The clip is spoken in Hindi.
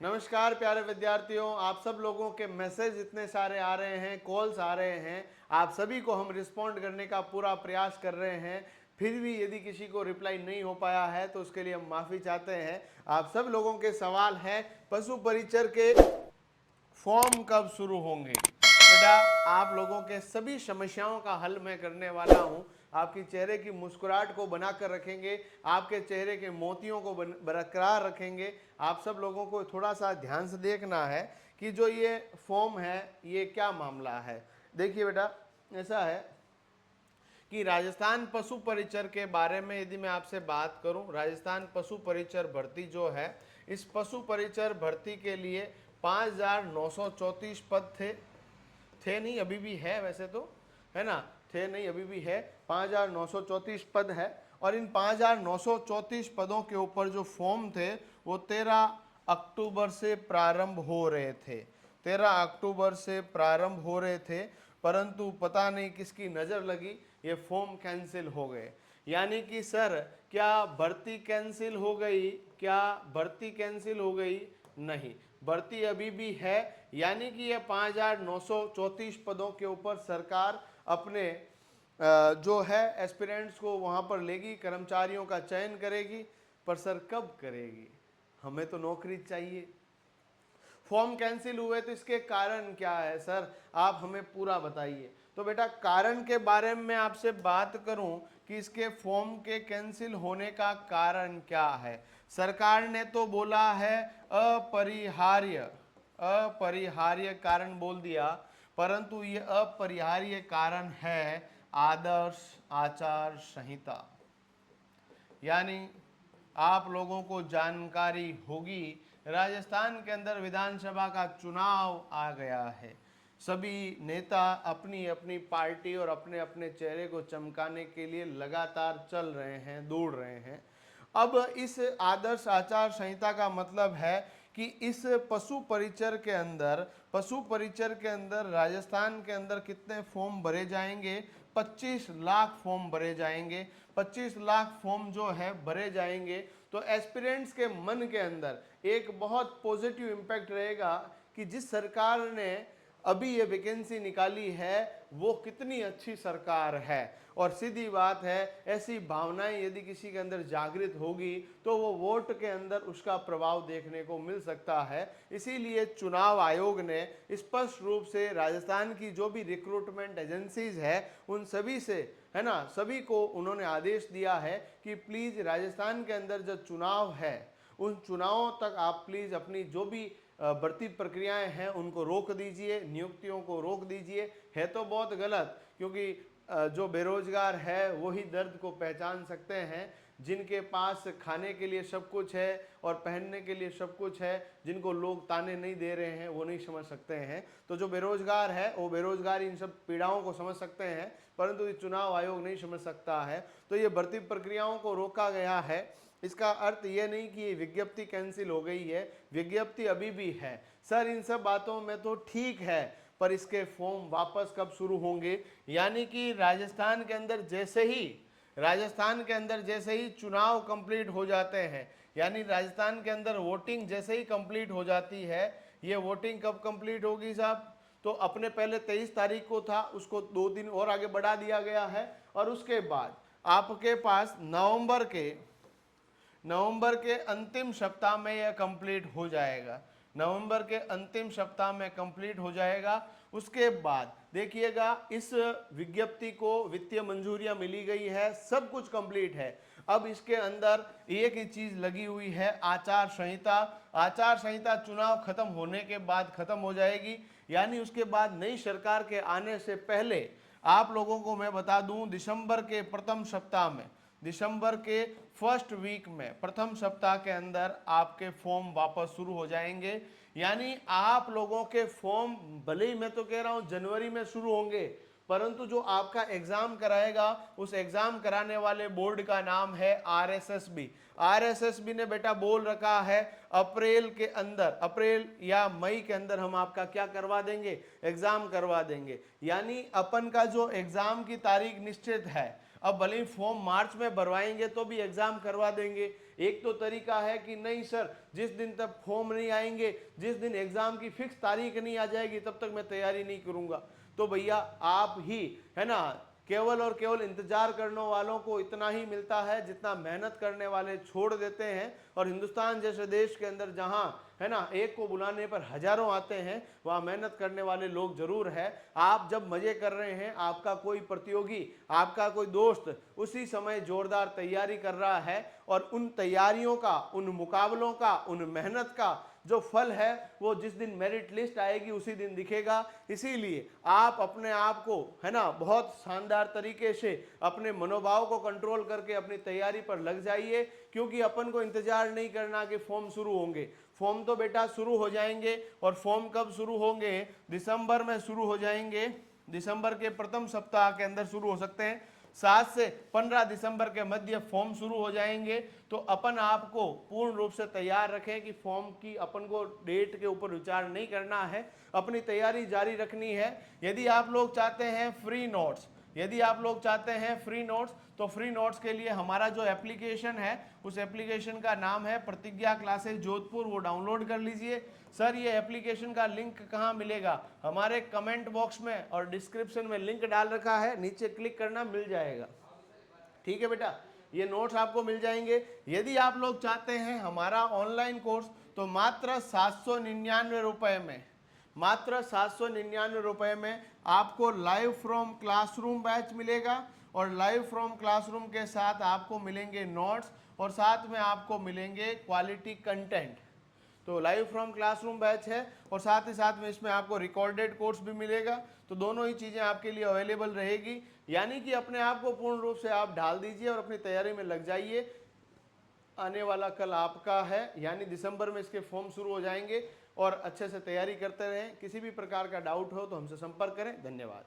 नमस्कार प्यारे विद्यार्थियों, आप सब लोगों के मैसेज इतने सारे आ रहे हैं, कॉल्स आ रहे हैं। आप सभी को हम रिस्पॉन्ड करने का पूरा प्रयास कर रहे हैं। फिर भी यदि किसी को रिप्लाई नहीं हो पाया है तो उसके लिए हम माफ़ी चाहते हैं। आप सब लोगों के सवाल हैं, पशु परिचर के फॉर्म कब शुरू होंगे। बेटा, आप लोगों के सभी समस्याओं का हल मैं करने वाला हूं। आपकी चेहरे की मुस्कुराहट को बनाकर रखेंगे, आपके चेहरे के मोतियों को बरकरार रखेंगे। आप सब लोगों को थोड़ा सा ध्यान से देखना है कि जो ये फॉर्म है ये क्या मामला है। देखिए बेटा, ऐसा है कि राजस्थान पशु परिचर के बारे में यदि मैं आपसे बात करूं, राजस्थान पशु परिचर भर्ती जो है, इस पशु परिचर भर्ती के लिए 5,934 पद थे नहीं, अभी भी है वैसे तो, है ना, थे नहीं अभी भी है। 5,934 पद है और इन 5,934 पदों के ऊपर जो फॉर्म थे वो 13 अक्टूबर से प्रारंभ हो रहे थे। 13 अक्टूबर से प्रारंभ हो रहे थे, परंतु पता नहीं किसकी नज़र लगी, ये फॉर्म कैंसिल हो गए। यानी कि सर, क्या भर्ती कैंसिल हो गई? क्या भर्ती कैंसिल हो गई? नहीं, भर्ती अभी भी है। यानी कि ये 5,934 पदों के ऊपर सरकार अपने जो है एस्पिरेंट्स को वहाँ पर लेगी, कर्मचारियों का चयन करेगी। पर सर कब करेगी? हमें तो नौकरी चाहिए। फॉर्म कैंसिल हुए तो इसके कारण क्या है सर, आप हमें पूरा बताइए। तो बेटा, कारण के बारे में मैं आपसे बात करूं कि इसके फॉर्म के कैंसिल होने का कारण क्या है। सरकार ने तो बोला है अपरिहार्य, अपरिहार्य कारण बोल दिया, परंतु ये अपरिहार्य कारण है आदर्श आचार संहिता। यानी आप लोगों को जानकारी होगी, राजस्थान के अंदर विधानसभा का चुनाव आ गया है। सभी नेता अपनी अपनी पार्टी और अपने अपने चेहरे को चमकाने के लिए लगातार चल रहे हैं, दौड़ रहे हैं। अब इस आदर्श आचार संहिता का मतलब है कि इस पशु परिचर के अंदर राजस्थान के अंदर कितने फॉर्म भरे जाएंगे? 25 लाख फॉर्म भरे जाएंगे। 25 लाख फॉर्म जो है भरे जाएंगे तो एस्पिरेंट्स के मन के अंदर एक बहुत पॉजिटिव इम्पैक्ट रहेगा कि जिस सरकार ने अभी ये वैकेंसी निकाली है वो कितनी अच्छी सरकार है। और सीधी बात है, ऐसी भावनाएं यदि किसी के अंदर जागृत होगी तो वो वोट के अंदर उसका प्रभाव देखने को मिल सकता है। इसीलिए चुनाव आयोग ने स्पष्ट रूप से राजस्थान की जो भी रिक्रूटमेंट एजेंसीज है उन सभी से, है ना, सभी को उन्होंने आदेश दिया है कि प्लीज राजस्थान के अंदर जो चुनाव है उन चुनावों तक आप प्लीज अपनी जो भी भर्ती प्रक्रियाएं हैं उनको रोक दीजिए, नियुक्तियों को रोक दीजिए। है तो बहुत गलत, क्योंकि जो बेरोजगार है वही दर्द को पहचान सकते हैं। जिनके पास खाने के लिए सब कुछ है और पहनने के लिए सब कुछ है, जिनको लोग ताने नहीं दे रहे हैं, वो नहीं समझ सकते हैं। तो जो बेरोजगार है वो बेरोजगार इन सब पीड़ाओं को समझ सकते हैं, परंतु ये चुनाव आयोग नहीं समझ सकता है। तो ये भर्ती प्रक्रियाओं को रोका गया है। इसका अर्थ ये नहीं कि ये विज्ञप्ति कैंसिल हो गई है, विज्ञप्ति अभी भी है। सर, इन सब बातों में तो ठीक है, पर इसके फॉर्म वापस कब शुरू होंगे? यानी कि राजस्थान के अंदर जैसे ही चुनाव कंप्लीट हो जाते हैं, यानी राजस्थान के अंदर वोटिंग जैसे ही कंप्लीट हो जाती है। ये वोटिंग कब कंप्लीट होगी साहब? तो अपने पहले 23 तारीख को था, उसको 2 दिन और आगे बढ़ा दिया गया है। और उसके बाद आपके पास नवंबर के अंतिम सप्ताह में यह कंप्लीट हो जाएगा। नवंबर के अंतिम सप्ताह में कंप्लीट हो जाएगा। उसके बाद देखिएगा, इस विज्ञप्ति को वित्तीय मंजूरियां मिली गई है, सब कुछ कंप्लीट है। अब इसके अंदर एक ही चीज लगी हुई है, आचार संहिता। आचार संहिता चुनाव खत्म होने के बाद खत्म हो जाएगी, यानी उसके बाद नई सरकार के आने से पहले आप लोगों को मैं बता दूं, दिसंबर के फर्स्ट वीक में, प्रथम सप्ताह के अंदर आपके फॉर्म वापस शुरू हो जाएंगे। यानी आप लोगों के फॉर्म भले ही मैं तो कह रहा हूं जनवरी में शुरू होंगे, परंतु जो आपका एग्जाम कराएगा उस एग्जाम कराने वाले बोर्ड का नाम है आरएसएसबी। आरएसएसबी ने बेटा बोल रखा है अप्रैल या मई के अंदर हम आपका क्या करवा देंगे? एग्जाम करवा देंगे। यानी अपन का जो एग्जाम की तारीख निश्चित है, अब भले ही फॉर्म मार्च में भरवाएंगे तो भी एग्जाम करवा देंगे। एक तो तरीका है कि नहीं सर, जिस दिन तक फॉर्म नहीं आएंगे, जिस दिन एग्जाम की फिक्स तारीख नहीं आ जाएगी, तब तक मैं तैयारी नहीं करूंगा। तो भैया आप ही, है ना, केवल और केवल इंतजार करने वालों को इतना ही मिलता है जितना मेहनत करने वाले छोड़ देते हैं। और हिंदुस्तान जैसे देश के अंदर जहां, है ना, एक को बुलाने पर हजारों आते हैं, वहां मेहनत करने वाले लोग जरूर है। आप जब मजे कर रहे हैं, आपका कोई प्रतियोगी, आपका कोई दोस्त उसी समय जोरदार तैयारी कर रहा है, और उन तैयारियों का, उन मुकाबलों का, उन मेहनत का जो फल है वो जिस दिन मेरिट लिस्ट आएगी उसी दिन दिखेगा। इसीलिए आप अपने आप को, है ना, बहुत शानदार तरीके से अपने मनोभाव को कंट्रोल करके अपनी तैयारी पर लग जाइए, क्योंकि अपन को इंतजार नहीं करना कि फॉर्म शुरू होंगे। फॉर्म तो बेटा शुरू हो जाएंगे, और फॉर्म कब शुरू होंगे? दिसंबर में शुरू हो जाएंगे। दिसंबर के प्रथम सप्ताह के अंदर शुरू हो सकते हैं। 7 से 15 दिसंबर के मध्य फॉर्म शुरू हो जाएंगे। तो अपन आपको पूर्ण रूप से तैयार रखें कि फॉर्म की अपन को डेट के ऊपर विचार नहीं करना है, अपनी तैयारी जारी रखनी है। यदि आप लोग चाहते हैं फ्री नोट्स, यदि आप लोग चाहते हैं फ्री नोट्स, तो फ्री नोट्स के लिए हमारा जो एप्लीकेशन है, उस एप्लीकेशन का नाम है प्रतिज्ञा क्लासेस जोधपुर, वो डाउनलोड कर लीजिए। सर ये एप्लीकेशन का लिंक कहाँ मिलेगा? हमारे कमेंट बॉक्स में और डिस्क्रिप्शन में लिंक डाल रखा है, नीचे क्लिक करना, मिल जाएगा। ठीक है बेटा, ये नोट्स आपको मिल जाएंगे। यदि आप लोग चाहते हैं हमारा ऑनलाइन कोर्स, तो मात्र 799 रुपए में, मात्र 799 रुपए में आपको लाइव फ्रॉम क्लासरूम बैच मिलेगा, और लाइव फ्रॉम क्लासरूम के साथ आपको मिलेंगे नोट्स, और साथ में आपको मिलेंगे क्वालिटी कंटेंट। तो लाइव फ्रॉम क्लासरूम बैच है, और साथ ही साथ में इसमें आपको रिकॉर्डेड कोर्स भी मिलेगा। तो दोनों ही चीज़ें आपके लिए अवेलेबल रहेगी। यानी कि अपने आप को पूर्ण रूप से आप ढाल दीजिए और अपनी तैयारी में लग जाइए। आने वाला कल आपका है, यानी दिसंबर में इसके फॉर्म शुरू हो जाएंगे, और अच्छे से तैयारी करते रहें। किसी भी प्रकार का डाउट हो तो हमसे संपर्क करें। धन्यवाद।